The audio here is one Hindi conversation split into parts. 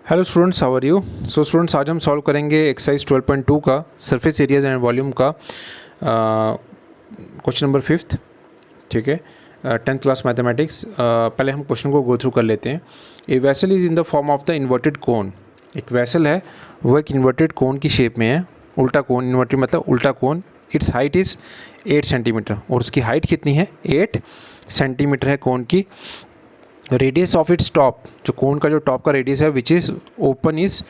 Hello students, how are you. So students, आज हम सॉल्व करेंगे एक्सरसाइज 12.2 का सरफेस एरियाज एंड वॉल्यूम का क्वेश्चन नंबर 5th। ठीक है, 10th क्लास मैथमेटिक्स। पहले हम क्वेश्चन को गो थ्रू कर लेते हैं। A vessel is in the form of the inverted कोन। एक वेसल है, वो एक इन्वर्टेड कोन की शेप में है। उल्टा कोन, इन्वर्टेड मतलब उल्टा कोन। इट्स हाइट इज़ 8 सेंटीमीटर, और उसकी हाइट कितनी है? 8 सेंटीमीटर है कोन की। रेडियस ऑफ इट्स टॉप, जो कोन का जो टॉप का रेडियस है, which is open is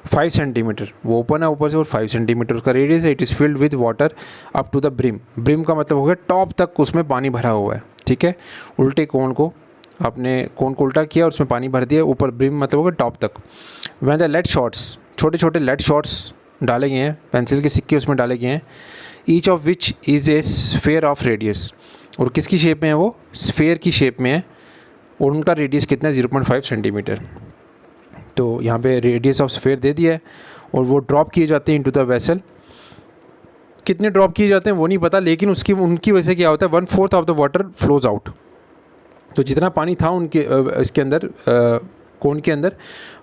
5 centimetre. वो ओपन है ऊपर से और 5 सेंटीमीटर उसका रेडियस है। It is filled with water up to the brim. Brim का मतलब हो गया टॉप तक उसमें पानी भरा हुआ है। ठीक है, उल्टे कोन को, आपने कोन को उल्टा किया और उसमें पानी भर दिया। ऊपर ब्रिम मतलब हो गया टॉप तक। वह द लेड शॉट्स, छोटे छोटे लेड शॉट्स डाले गए हैं, पेंसिल के सिक्के उसमें डाले गए हैं। Each of which is a sphere of radius, और किसकी शेप में है? वो स्फेयर की शेप में है, और उनका रेडियस कितना है? 0.5 सेंटीमीटर। तो यहाँ पे रेडियस ऑफ स्फेयर दे दिया है, और वो ड्रॉप किए जाते हैं इनटू द वेसल। कितने ड्रॉप किए जाते हैं वो नहीं पता, लेकिन उनकी वजह से क्या होता है? 1/4 of the water flows out. तो जितना पानी था उनके इसके अंदर, कोन के अंदर,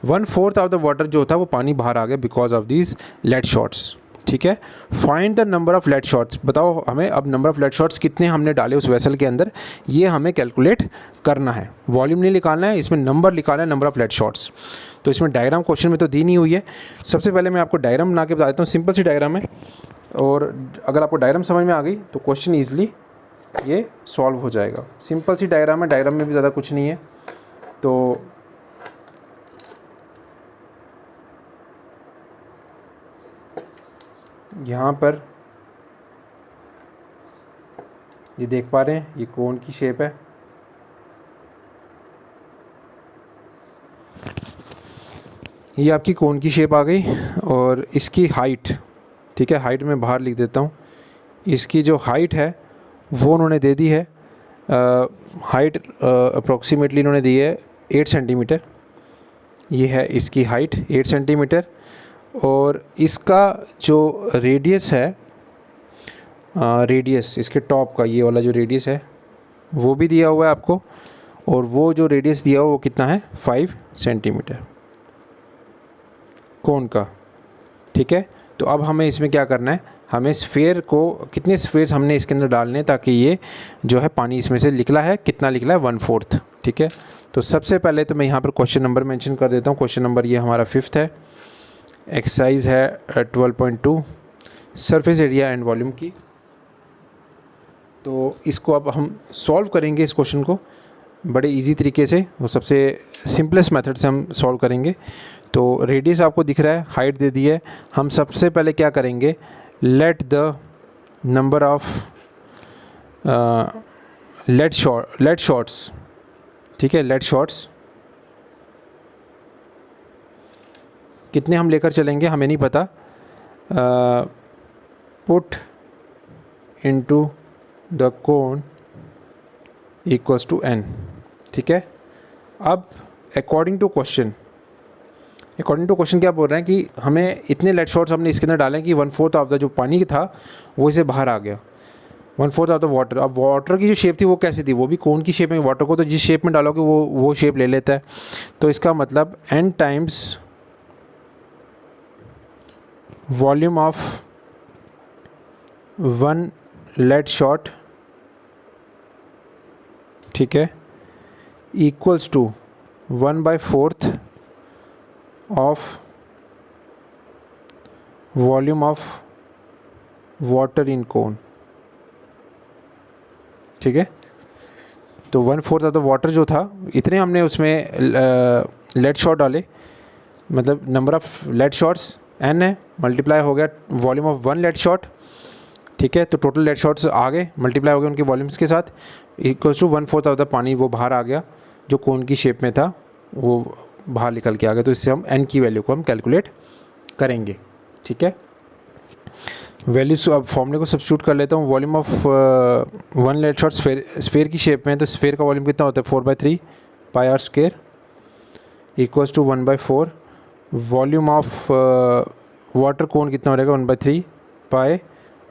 1/4 ऑफ द वाटर जो था वो पानी बाहर आ गया because of these lead shots. ठीक है, find the number of lead shots. बताओ हमें अब नंबर ऑफ लेड शॉट्स कितने हमने डाले उस वेसल के अंदर, ये हमें कैलकुलेट करना है। वॉल्यूम नहीं निकालना है, इसमें नंबर निकालना है, नंबर ऑफ लेड शॉट्स। तो इसमें डायग्राम क्वेश्चन में तो दी नहीं हुई है। सबसे पहले मैं आपको डायग्राम बना के बता देता हूँ। सिंपल सी डायग्राम है, और अगर आपको डायग्राम समझ में आ गई तो क्वेश्चन ईजिली ये सॉल्व हो जाएगा। सिंपल सी डायग्राम है, डायग्राम में भी ज़्यादा कुछ नहीं है। तो यहाँ पर ये देख पा रहे हैं, ये कोन की शेप है। ये आपकी कोन की शेप आ गई, और इसकी हाइट, ठीक है, हाइट में बाहर लिख देता हूँ। इसकी जो हाइट है वो उन्होंने दे दी है, हाइट अप्रॉक्सीमेटली इन्होंने दी है 8 सेंटीमीटर। ये है इसकी हाइट 8 सेंटीमीटर, और इसका जो रेडियस है, रेडियस इसके टॉप का, ये वाला जो रेडियस है वो भी दिया हुआ है आपको, और वो जो रेडियस दिया हुआ वो कितना है? 5 सेंटीमीटर कोन का। ठीक है, तो अब हमें इसमें क्या करना है? हमें स्फेयर को, कितने स्फेयर्स हमने इसके अंदर डालने हैं ताकि ये जो है पानी इसमें से निकला है, कितना निकला है? 1/4। ठीक है, तो सबसे पहले तो मैं यहाँ पर क्वेश्चन नंबर मेंशन कर देता हूँ। क्वेश्चन नंबर ये हमारा 5th है, एक्सरसाइज है 12.2 सरफेस एरिया एंड वॉल्यूम की। तो इसको अब हम सॉल्व करेंगे, इस क्वेश्चन को बड़े इजी तरीके से, वो सबसे सिंपलेस्ट मेथड से हम सॉल्व करेंगे। तो रेडियस आपको दिख रहा है, हाइट दे दी है। हम सबसे पहले क्या करेंगे? Let the number of lead shots, ठीक है, लेड शॉट्स कितने हम लेकर चलेंगे हमें नहीं पता। Put into the cone equals to n। ठीक है, अब अकॉर्डिंग टू क्वेश्चन क्या बोल रहे हैं कि हमें इतने लेड शॉट्स हमने इसके अंदर डालें कि 1/4 ऑफ द जो पानी था वो इसे बाहर आ गया, 1/4 ऑफ द वाटर। अब वाटर की जो शेप थी वो कैसी थी? वो भी कोन की शेप में। वाटर को तो जिस शेप में डालोगे वो शेप ले लेता है। तो इसका मतलब n times volume of 1 lead shot, ठीक है, equals to 1/4 of volume of water in cone. ठीक है, तो 1/4 ऑफ द वाटर जो था, इतने हमने उसमें लेड शॉट डाले, मतलब number of lead shots n है, मल्टीप्लाई हो गया वॉल्यूम ऑफ 1 लेड शॉट। ठीक है, तो टोटल लेड शॉट्स आ गए, मल्टीप्लाई हो गए उनके वॉल्यूम्स के साथ, इक्वल्स टू 1/4 ऑफ द पानी वो बाहर आ गया, जो कोन की शेप में था वो बाहर निकल के आ गया। तो इससे हम n की वैल्यू को हम कैलकुलेट करेंगे। ठीक है, वैल्यूज अब फॉर्मूले को सब्स्टिट्यूट कर लेता हूँ। Volume of 1 lead shot sphere की शेप में है, तो स्फेयर का वॉल्यूम कितना होता है? 4/3 pi r square equals to 1/4। Volume of water cone कितना हो रहेगा? 1/3 पाई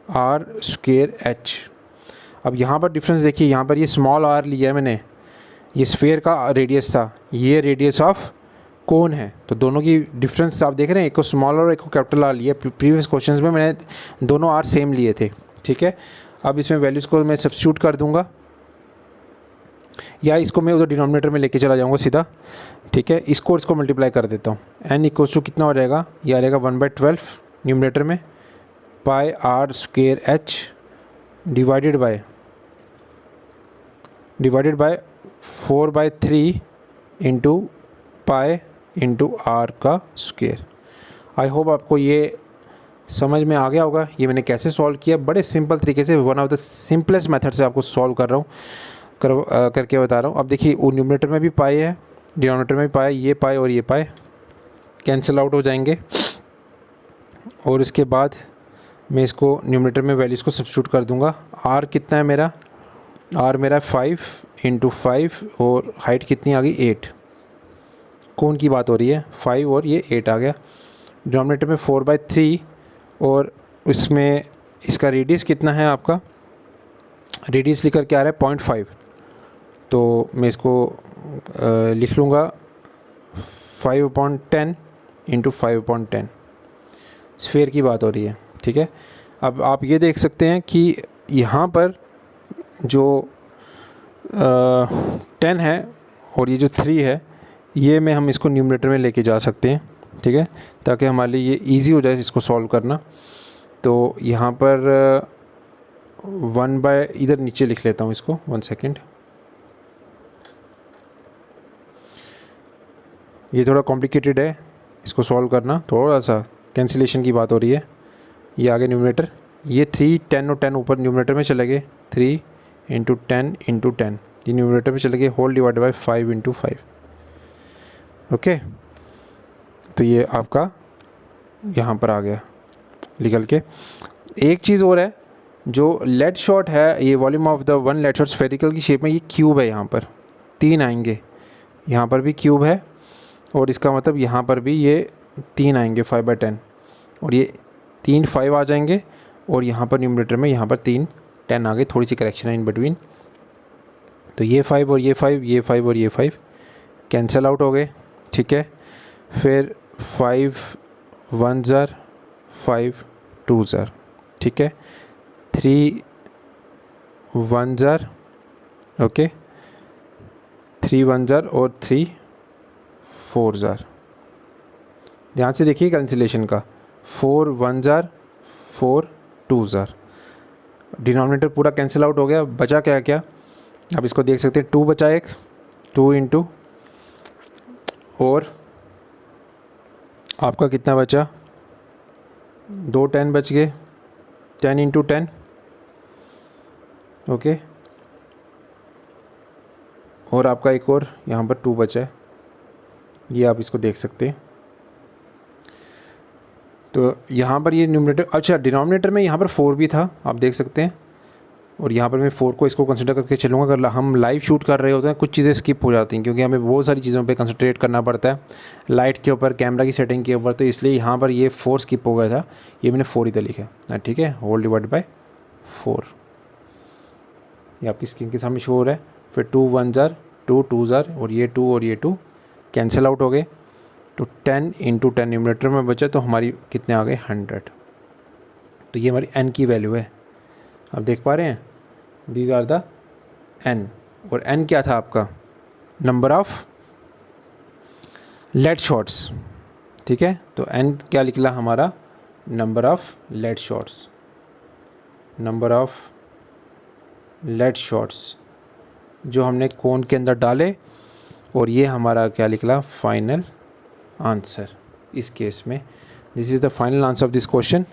आर स्क्वायर एच। अब यहाँ पर डिफरेंस देखिए, यहाँ पर ये स्मॉल आर लिया है मैंने, ये स्फेयर का रेडियस था, ये रेडियस ऑफ कौन है, तो दोनों की डिफरेंस आप देख रहे हैं, एक को स्मॉल और एक को कैपिटल आर लिया। प्रीवियस क्वेश्चंस में मैंने दोनों आर सेम लिए थे, ठीक है। अब इसमें वैल्यूज़ को मैं सब्स्टिट्यूट कर दूंगा, या इसको मैं उधर डिनोमिनेटर में लेके चला जाऊंगा सीधा, ठीक है। इसको मल्टीप्लाई कर देता हूँ। एन इक्वल्स टू कितना हो जाएगा, ये आ जाएगा 1/12 न्यूमिनेटर में, pi r square h divided by 4/3 into pi into r का स्क्वेयर। आई होप आपको ये समझ में आ गया होगा। ये मैंने कैसे सॉल्व किया, बड़े सिंपल तरीके से, one of the simplest method से आपको सॉल्व कर रहा हूँ, करके बता रहा हूँ। अब देखिए, वो न्यूमिनेटर में भी पाई है, डिनोमिनेटर में भी पाई, ये पाई और ये पाई कैंसिल आउट हो जाएंगे। और इसके बाद मैं इसको न्यूमिनेटर में वैल्यूज़ को सब्स्टिट्यूट कर दूंगा। आर कितना है मेरा, आर मेरा 5 इंटू 5 और हाइट कितनी आ गई 8। कौन की बात हो रही है, 5 और ये 8 आ गया। डिनोमिनेटर में 4/3 और इसमें इसका रेडियस कितना है, आपका रेडियस लिखकर क्या आ रहा है 0.5। तो मैं इसको लिख लूँगा 5/10 इंटू 5/10। स्फीयर की बात हो रही है, ठीक है। अब आप ये देख सकते हैं कि यहाँ पर जो 10 है और ये जो 3 है, ये में हम इसको न्यूमिनेटर में लेके जा सकते हैं, ठीक है, ताकि हमारे लिए ये इजी हो जाए इसको सॉल्व करना। तो यहाँ पर 1 इधर नीचे लिख लेता हूँ इसको, 1 सेकेंड। ये थोड़ा कॉम्प्लिकेटेड है इसको सॉल्व करना, थोड़ा सा कैंसिलेशन की बात हो रही है। ये आगे न्यूमिनेटर, ये 3, 10 और 10 ऊपर न्यूमिनेटर में चले गए, 3 इंटू 10 इंटू 10 ये न्यूमिनेटर में चले गए, whole divide by 5 into 5। Okay, तो ये आपका यहाँ पर आ गया निकल के। एक चीज़ और है, जो लेड शॉट है, ये volume of the one lead shot spherical की शेप में, ये क्यूब है, यहाँ पर 3 आएंगे, यहाँ पर भी क्यूब है, और इसका मतलब यहाँ पर भी ये 3 आएंगे 5/10, और ये 3 5 आ जाएंगे, और यहाँ पर न्यूमिनेटर में यहाँ पर 3 10 आ गए। थोड़ी सी करेक्शन है इन बिटवीन। तो ये 5 और ये 5, ये 5 और ये 5 कैंसिल आउट हो गए, ठीक है। फिर 5 1 ज़र 5 2 ज़र, ठीक है। 3 1 ज़र, ओके, 3 1 ज़र और 3 4 ज़र। ध्यान से देखिए कैंसिलेशन का, 4 1 ज़र 4 2 ज़र। डिनोमिनेटर पूरा कैंसिल आउट हो गया, बचा क्या क्या, आप इसको देख सकते हैं, 2 बचा, एक 2 इंटू, और आपका कितना बचा, 2 10 बच गए, 10 इंटू 10, ओके, और आपका एक और यहाँ पर 2 बचा है, ये आप इसको देख सकते हैं। तो यहाँ पर ये न्यूमिनेटर, अच्छा डिनोमिनेटर में यहाँ पर 4 भी था, आप देख सकते हैं, और यहाँ पर मैं 4 को इसको कंसिडर करके चलूँगा। अगर हम लाइव शूट कर रहे होते हैं, कुछ चीज़ें स्किप हो जाती हैं, क्योंकि हमें बहुत सारी चीज़ों पे कंसंट्रेट करना पड़ता है, लाइट के ऊपर, कैमरा की सेटिंग के ऊपर, तो इसलिए यहाँ पर ये 4 स्किप हो गया था, ये मैंने 4 इधर लिखा है, ठीक है, होल डिवाइड बाई 4, ये आपकी स्क्रीन के सामने शो हो रहा है। फिर 2 1 ज़र 2 2 ज़र, और ये 2 कैंसिल आउट हो गए। तो 10 इंटू 10 न्यूमिनेटर में बचा, तो हमारी कितने आ गए 100। तो ये हमारी n की वैल्यू है, आप देख पा रहे हैं, दीज आर द n। और n क्या था आपका, नंबर ऑफ लेड शॉट्स, ठीक है। तो n क्या निकला हमारा, number of lead shots, number of lead shots जो हमने कोन के अंदर डाले, और ये हमारा क्या निकला फाइनल आंसर इस केस में। This is the final answer of this question.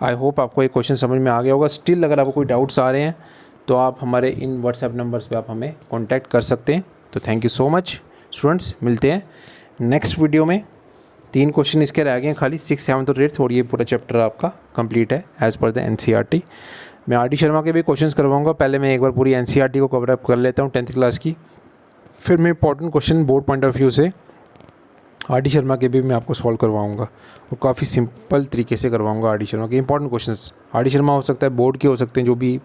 I hope आपको ये क्वेश्चन समझ में आ गया होगा। स्टिल अगर आपको कोई डाउट्स आ रहे हैं तो आप हमारे इन व्हाट्सएप नंबर्स पे आप हमें कांटेक्ट कर सकते हैं। तो thank you so much students, मिलते हैं नेक्स्ट वीडियो में। 3 क्वेश्चन इसके रह गए हैं खाली, 6 7 और 8, और ये पूरा चैप्टर आपका कंप्लीट है एज़ पर द NCERT। मैं RD शर्मा के भी क्वेश्चंस करवाऊंगा। पहले मैं एक बार पूरी NCERT को कवर अप कर लेता हूँ 10th क्लास की, फिर मैं important question board point of view से RD शर्मा के भी मैं आपको सॉल्व करवाऊंगा, और काफ़ी सिंपल तरीके से करवाऊंगा RD शर्मा के इंपॉर्टेंट क्वेश्चंस। RD शर्मा हो सकता है, बोर्ड के हो सकते हैं, जो भी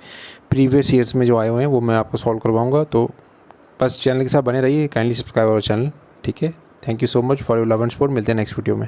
प्रीवियस ईयर्स में जो आए हुए हैं वो मैं आपको सॉल्व करवाऊँगा। तो बस चैनल के साथ बने रहिए, काइंडली सब्सक्राइब आवर चैनल, ठीक है। Thank you so much for your love and support. मिलते हैं नेक्स्ट वीडियो में।